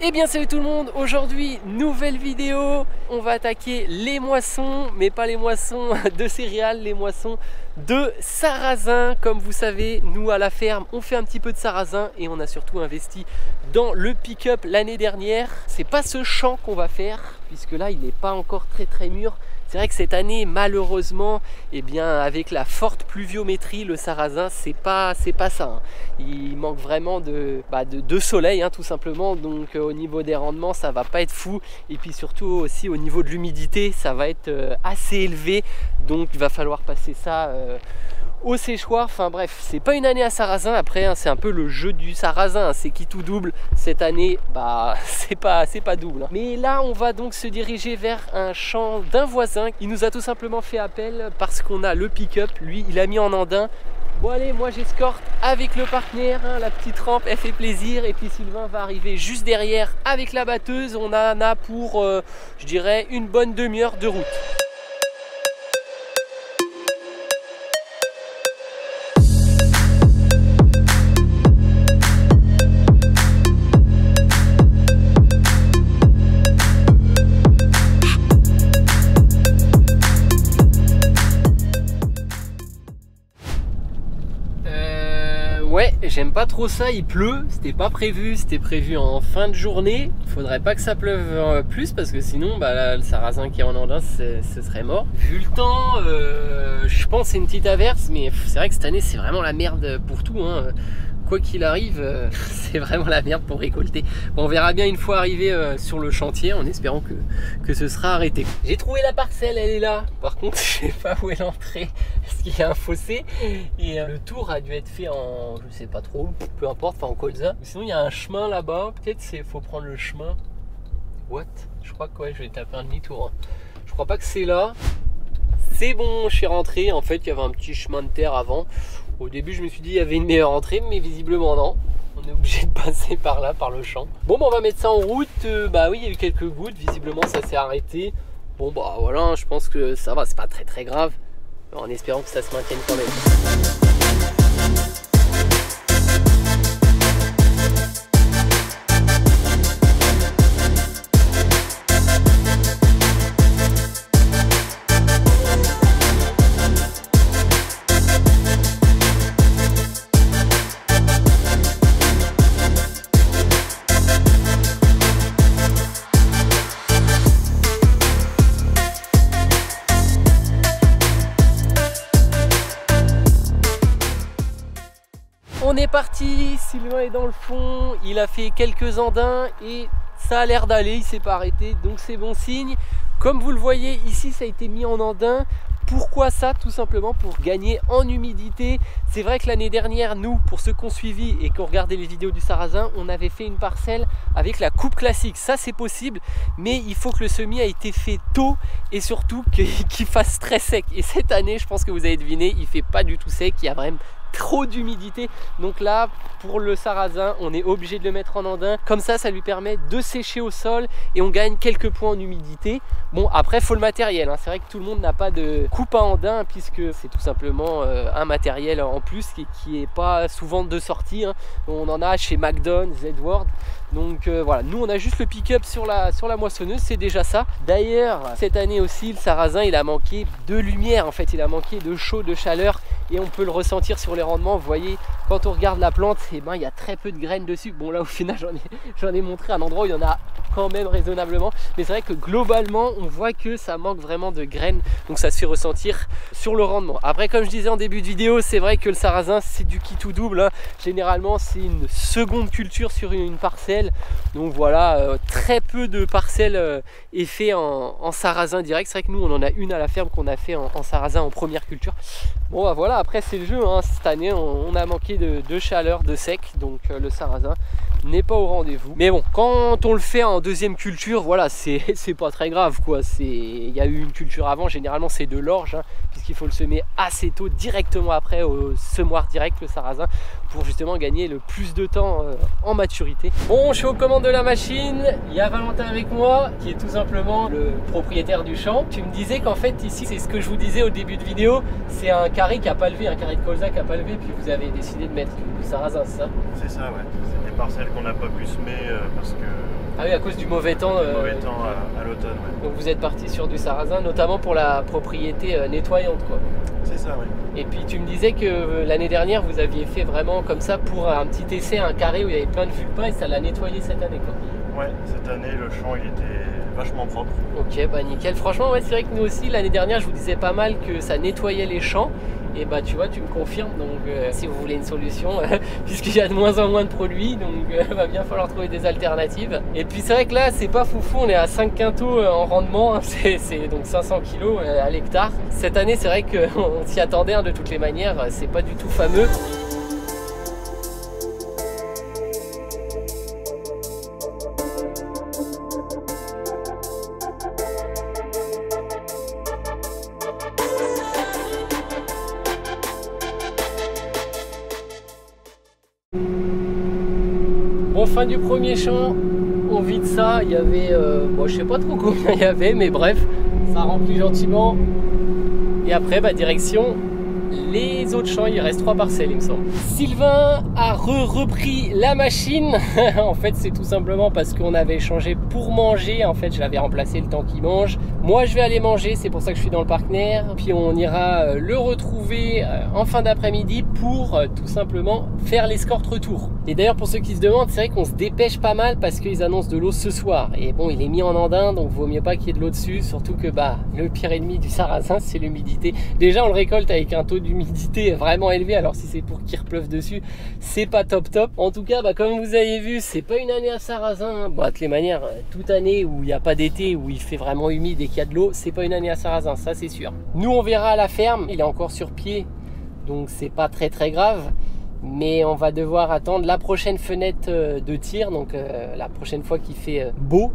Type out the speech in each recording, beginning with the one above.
Eh bien salut tout le monde, aujourd'hui nouvelle vidéo, on va attaquer les moissons, mais pas les moissons de céréales, les moissons de sarrasin. Comme vous savez, nous à la ferme on fait un petit peu de sarrasin et on a surtout investi dans le pick-up l'année dernière. C'est pas ce champ qu'on va faire puisque là il n'est pas encore très mûr. C'est vrai que cette année, malheureusement, eh bien, avec la forte pluviométrie, le sarrasin, c'est pas ça. Hein. Il manque vraiment de soleil, hein, tout simplement. Donc, au niveau des rendements, ça va pas être fou. Et puis surtout aussi au niveau de l'humidité, ça va être assez élevé. Donc, il va falloir passer ça au séchoir. Enfin bref, c'est pas une année à sarrasin. Après, hein, c'est un peu le jeu du sarrasin. Hein. C'est qui tout double. Cette année, bah, c'est pas double. Hein. Mais là, on va donc se diriger vers un champ d'un voisin. Il nous a tout simplement fait appel parce qu'on a le pick-up. Lui, il a mis en andin. Bon allez, moi j'escorte avec le partenaire, hein, la petite rampe, elle fait plaisir. Et puis Sylvain va arriver juste derrière avec la batteuse. On en a pour, je dirais, une bonne demi-heure de route. Ouais, j'aime pas trop ça, il pleut, c'était pas prévu, c'était prévu en fin de journée. Il faudrait pas que ça pleuve plus parce que sinon bah, là, le sarrasin qui est en andin, ce serait mort. Vu le temps, je pense c'est une petite averse, mais c'est vrai que cette année c'est vraiment la merde pour tout. Hein. Quoi qu'il arrive, c'est vraiment la merde pour récolter. Bon, on verra bien une fois arrivé sur le chantier en espérant que ce sera arrêté. J'ai trouvé la parcelle, elle est là. Par contre, je sais pas où est l'entrée. Est-ce qu'il y a un fossé? Et le tour a dû être fait en, je sais pas trop, peu importe, enfin en colza. Sinon, il y a un chemin là-bas. Peut-être c'est faut prendre le chemin. What? Je crois que ouais, je vais taper un demi-tour. Hein. Je crois pas que c'est là. C'est bon, je suis rentré. En fait, il y avait un petit chemin de terre avant. Au début, je me suis dit il y avait une meilleure entrée, mais visiblement non. On est obligé de passer par là, par le champ. Bon, bah, on va mettre ça en route. Bah oui, il y a eu quelques gouttes. Visiblement, ça s'est arrêté. Bon, bah voilà, je pense que ça va. C'est pas très grave. En espérant que ça se maintienne quand même. On est parti, Sylvain est dans le fond, il a fait quelques andins et ça a l'air d'aller, il s'est pas arrêté, donc c'est bon signe. Comme vous le voyez, ici ça a été mis en andin. Pourquoi ça? Tout simplement pour gagner en humidité. C'est vrai que l'année dernière, nous, pour ceux qui ont suivi et qui ont regardé les vidéos du sarrasin, on avait fait une parcelle avec la coupe classique. Ça, c'est possible, mais il faut que le semis a été fait tôt et surtout qu'il fasse très sec. Et cette année, je pense que vous avez deviné, il fait pas du tout sec, il y a vraiment trop d'humidité. Donc là, pour le sarrasin, on est obligé de le mettre en andin. Comme ça lui permet de sécher au sol et on gagne quelques points en humidité. Bon, après, il faut le matériel. Hein. C'est vrai que tout le monde n'a pas de coupe à andin puisque c'est tout simplement un matériel en plus qui est pas souvent de sortie. Hein. On en a chez McDonald's, Edward. Donc voilà, nous on a juste le pick-up sur la moissonneuse, c'est déjà ça. D'ailleurs, cette année aussi, le sarrasin, il a manqué de lumière. En fait, il a manqué de chaud, de chaleur. Et on peut le ressentir sur les rendements. Vous voyez, quand on regarde la plante, eh ben, il y a très peu de graines dessus. Bon, là au final j'en ai montré un endroit où il y en a quand même raisonnablement, mais c'est vrai que globalement on voit que ça manque vraiment de graines, donc ça se fait ressentir sur le rendement. Après, comme je disais en début de vidéo, c'est vrai que le sarrasin c'est du qui tout double. Hein. Généralement c'est une seconde culture sur une parcelle, donc voilà, très peu de parcelles est fait en sarrasin direct. C'est vrai que nous on en a une à la ferme qu'on a fait en sarrasin en première culture. Bon bah voilà, après c'est le jeu, hein. Cette année on a manqué de chaleur, de sec, donc le sarrasin n'est pas au rendez-vous. Mais bon, quand on le fait en deuxième culture, voilà, c'est pas très grave quoi. Il y a eu une culture avant, généralement c'est de l'orge, hein, puisqu'il faut le semer assez tôt, directement après au semoir direct, le sarrasin, pour justement gagner le plus de temps en maturité. Bon, je suis aux commandes de la machine, il y a Valentin avec moi, qui est tout simplement le propriétaire du champ. Tu me disais qu'en fait ici, c'est ce que je vous disais au début de vidéo, c'est un carré qui n'a pas levé, un carré de colza qui n'a pas levé, puis vous avez décidé de mettre du sarrasin, c'est ça? C'est ça, ouais. C'est des parcelles qu'on n'a pas pu semer parce que Ah oui, à cause du mauvais temps. Mauvais temps à l'automne. Ouais. Donc vous êtes parti sur du sarrasin, notamment pour la propriété nettoyante, quoi. C'est ça, oui. Et puis tu me disais que l'année dernière vous aviez fait vraiment comme ça pour un petit essai, un carré où il y avait plein de vulpins et ça l'a nettoyé cette année, quoi. Ouais, cette année le champ il était vachement propre. Ok, bah nickel. Franchement, ouais, c'est vrai que nous aussi l'année dernière je vous disais pas mal que ça nettoyait les champs. Et bah tu vois, tu me confirmes, donc si vous voulez une solution, puisqu'il y a de moins en moins de produits, donc va bien falloir trouver des alternatives. Et puis c'est vrai que là c'est pas foufou, on est à 5 quintaux en rendement, hein, c'est donc 500 kg à l'hectare. Cette année c'est vrai qu'on s'y attendait, hein, de toutes les manières, c'est pas du tout fameux. Bon, fin du premier champ, on vide ça, il y avait, bon, je sais pas trop combien il y avait, mais bref, ça remplit gentiment. Et après, bah, direction les autres champs, il reste 3 parcelles, il me semble. Sylvain a repris la machine. En fait, c'est tout simplement parce qu'on avait changé pour manger. En fait, je l'avais remplacé le temps qu'il mange. Moi, je vais aller manger, c'est pour ça que je suis dans le partenaire. Puis on ira le retrouver en fin d'après-midi pour tout simplement faire l'escorte retour. Et d'ailleurs, pour ceux qui se demandent, c'est vrai qu'on se dépêche pas mal parce qu'ils annoncent de l'eau ce soir. Et bon, il est mis en andin, donc vaut mieux pas qu'il y ait de l'eau dessus. Surtout que bah, le pire ennemi du sarrasin, c'est l'humidité. Déjà, on le récolte avec un taux d'humidité vraiment élevé. Alors si c'est pour qu'il repleuve dessus, c'est pas top. En tout cas, bah, comme vous avez vu, c'est pas une année à sarrasin. Bon, de toutes les manières, toute année où il n'y a pas d'été, où il fait vraiment humide et qu'il y a de l'eau, c'est pas une année à sarrasin, ça c'est sûr. Nous, on verra à la ferme. Il est encore sur pied, donc c'est pas très grave. Mais on va devoir attendre la prochaine fenêtre de tir, donc la prochaine fois qu'il fait beau.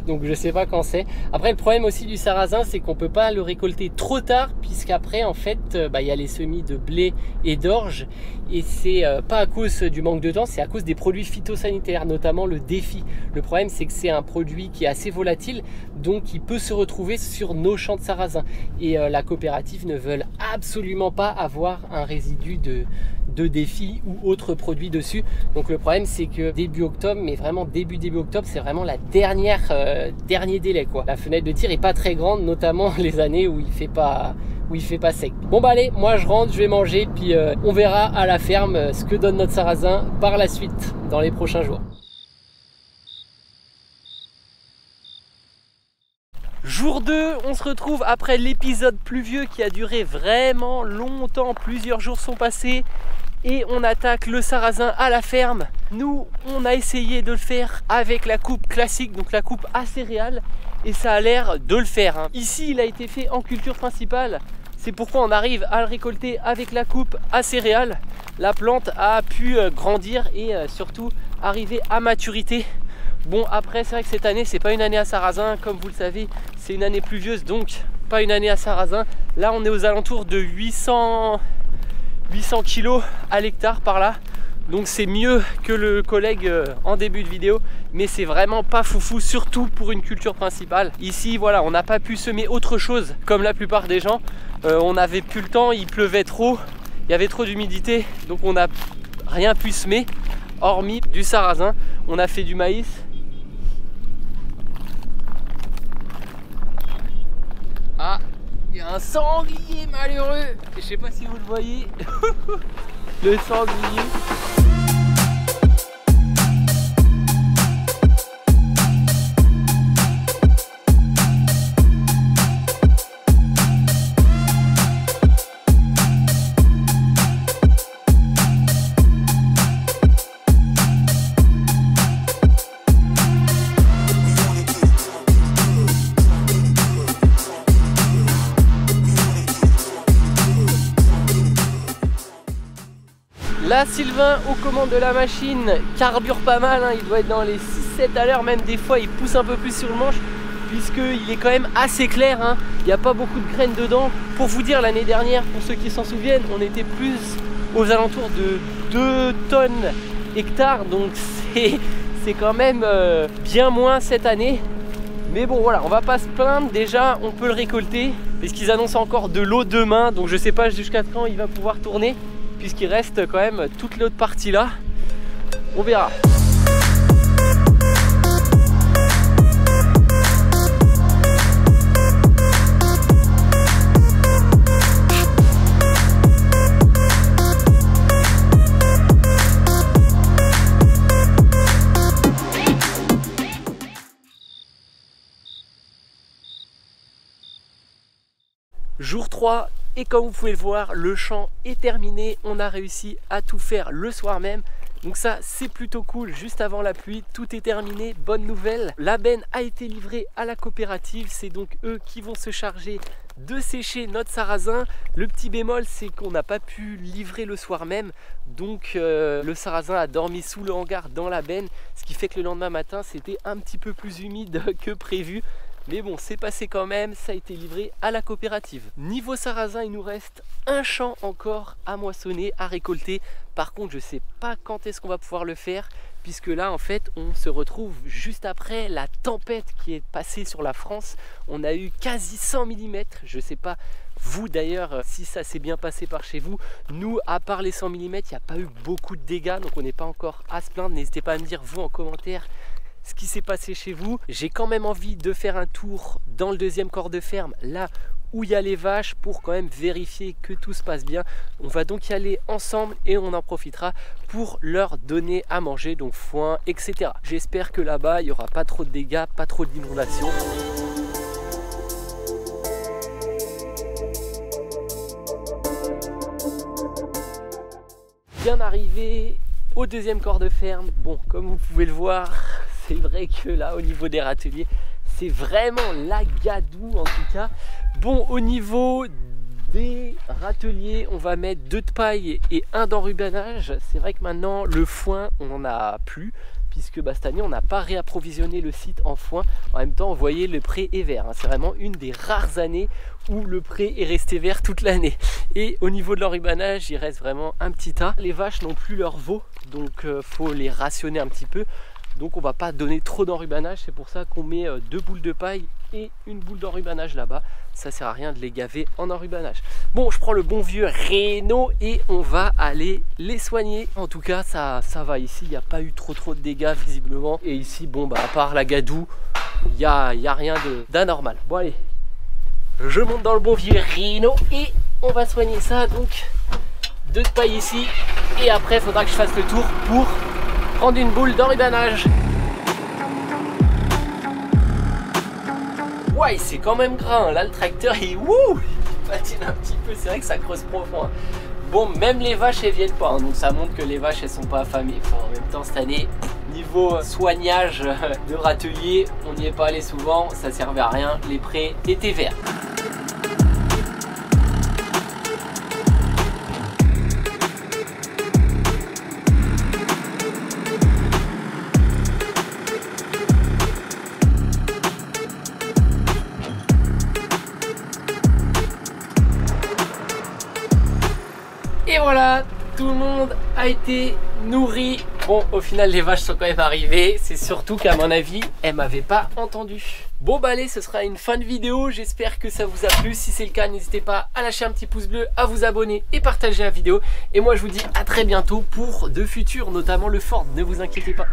Donc je sais pas quand c'est. Après, le problème aussi du sarrasin, c'est qu'on peut pas le récolter trop tard, puisqu'après en fait il y a les semis de blé et d'orge, et c'est pas à cause du manque de temps, c'est à cause des produits phytosanitaires, notamment le défi. Le problème, c'est que c'est un produit qui est assez volatile, donc il peut se retrouver sur nos champs de sarrasin, et la coopérative ne veut absolument pas avoir un résidu de défi ou autre produit dessus. Donc le problème, c'est que début octobre, mais vraiment début octobre, c'est vraiment la dernier délai, quoi. La fenêtre de tir est pas très grande, notamment les années où il fait pas sec. Bon bah allez, moi je rentre, je vais manger, puis on verra à la ferme ce que donne notre sarrasin par la suite dans les prochains jours. Jour 2, on se retrouve après l'épisode pluvieux qui a duré vraiment longtemps, plusieurs jours sont passés. Et on attaque le sarrasin à la ferme. Nous, on a essayé de le faire avec la coupe classique, donc la coupe à céréales, et ça a l'air de le faire, hein. Ici, il a été fait en culture principale. C'est pourquoi on arrive à le récolter avec la coupe à céréales. La plante a pu grandir et surtout arriver à maturité. Bon, après, c'est vrai que cette année, c'est pas une année à sarrasin, comme vous le savez, c'est une année pluvieuse, donc pas une année à sarrasin. Là, on est aux alentours de 800 kg à l'hectare par là, donc c'est mieux que le collègue en début de vidéo, mais c'est vraiment pas foufou, surtout pour une culture principale. Ici voilà, on n'a pas pu semer autre chose comme la plupart des gens, on n'avait plus le temps, il pleuvait trop, il y avait trop d'humidité, donc on n'a rien pu semer hormis du sarrasin. On a fait du maïs. Ah, il y a un sanglier malheureux. Je sais pas si vous le voyez. Le sanglier. Là, Sylvain aux commandes de la machine carbure pas mal, hein. Il doit être dans les 6-7 à l'heure, même des fois il pousse un peu plus sur le manche puisqu'il est quand même assez clair, hein. Il n'y a pas beaucoup de graines dedans. Pour vous dire, l'année dernière, pour ceux qui s'en souviennent, on était plus aux alentours de 2 tonnes hectares, donc c'est quand même bien moins cette année. Mais bon voilà, on va pas se plaindre, déjà on peut le récolter puisqu'ils annoncent encore de l'eau demain, donc je sais pas jusqu'à quand il va pouvoir tourner, puisqu'il reste quand même toute l'autre partie là. On verra. Jour 3, et comme vous pouvez le voir, le champ est terminé. On a réussi à tout faire le soir même. Donc ça, c'est plutôt cool. Juste avant la pluie, tout est terminé. Bonne nouvelle, la benne a été livrée à la coopérative. C'est donc eux qui vont se charger de sécher notre sarrasin. Le petit bémol, c'est qu'on n'a pas pu livrer le soir même. Donc le sarrasin a dormi sous le hangar dans la benne. Ce qui fait que le lendemain matin, c'était un petit peu plus humide que prévu. Mais bon, c'est passé quand même, ça a été livré à la coopérative. Niveau sarrasin, il nous reste un champ encore à moissonner, à récolter. Par contre, je ne sais pas quand est-ce qu'on va pouvoir le faire, puisque là, en fait, on se retrouve juste après la tempête qui est passée sur la France. On a eu quasi 100 mm, je ne sais pas vous d'ailleurs si ça s'est bien passé par chez vous. Nous, à part les 100 mm, il n'y a pas eu beaucoup de dégâts, donc on n'est pas encore à se plaindre. N'hésitez pas à me dire, vous, en commentaire, ce qui s'est passé chez vous. J'ai quand même envie de faire un tour dans le deuxième corps de ferme, là où il y a les vaches, pour quand même vérifier que tout se passe bien. On va donc y aller ensemble et on en profitera pour leur donner à manger, donc foin, etc. J'espère que là-bas il n'y aura pas trop de dégâts, pas trop d'inondations. Bien arrivé au deuxième corps de ferme. Bon, comme vous pouvez le voir, c'est vrai que là, au niveau des râteliers, c'est vraiment la gadoue en tout cas. Bon, au niveau des râteliers, on va mettre 2 de paille et 1 d'enrubanage. C'est vrai que maintenant, le foin, on n'en a plus, puisque cette année, on n'a pas réapprovisionné le site en foin. En même temps, vous voyez, le pré est vert. C'est vraiment une des rares années où le pré est resté vert toute l'année. Et au niveau de l'enrubanage, il reste vraiment un petit tas. Les vaches n'ont plus leur veau, donc faut les rationner un petit peu. Donc on va pas donner trop d'enrubanage, c'est pour ça qu'on met 2 boules de paille et une boule d'enrubanage là-bas. Ça sert à rien de les gaver en enrubanage. Bon, je prends le bon vieux Renault et on va aller les soigner. En tout cas, ça va ici, il n'y a pas eu trop de dégâts visiblement. Et ici, bon à part la gadoue, il n'y a rien d'anormal. Bon allez, je monte dans le bon vieux Renault et on va soigner ça. Donc 2 de paille ici et après il faudra que je fasse le tour pour prendre une boule d'enrubanage. Ouais, c'est quand même gras, hein. Là le tracteur il patine un petit peu, c'est vrai que ça creuse profond, hein. Bon, même les vaches elles viennent pas, hein, donc ça montre que les vaches elles sont pas affamées. Enfin, en même temps cette année, niveau soignage de râtelier, on n'y est pas allé souvent, ça servait à rien, les prés étaient verts. Et voilà, tout le monde a été nourri. Bon, au final, les vaches sont quand même arrivées. C'est surtout qu'à mon avis, elles m'avaient pas entendu. Bon, allez, ce sera une fin de vidéo. J'espère que ça vous a plu. Si c'est le cas, n'hésitez pas à lâcher un petit pouce bleu, à vous abonner et partager la vidéo. Et moi, je vous dis à très bientôt pour de futurs, notamment le Ford. Ne vous inquiétez pas.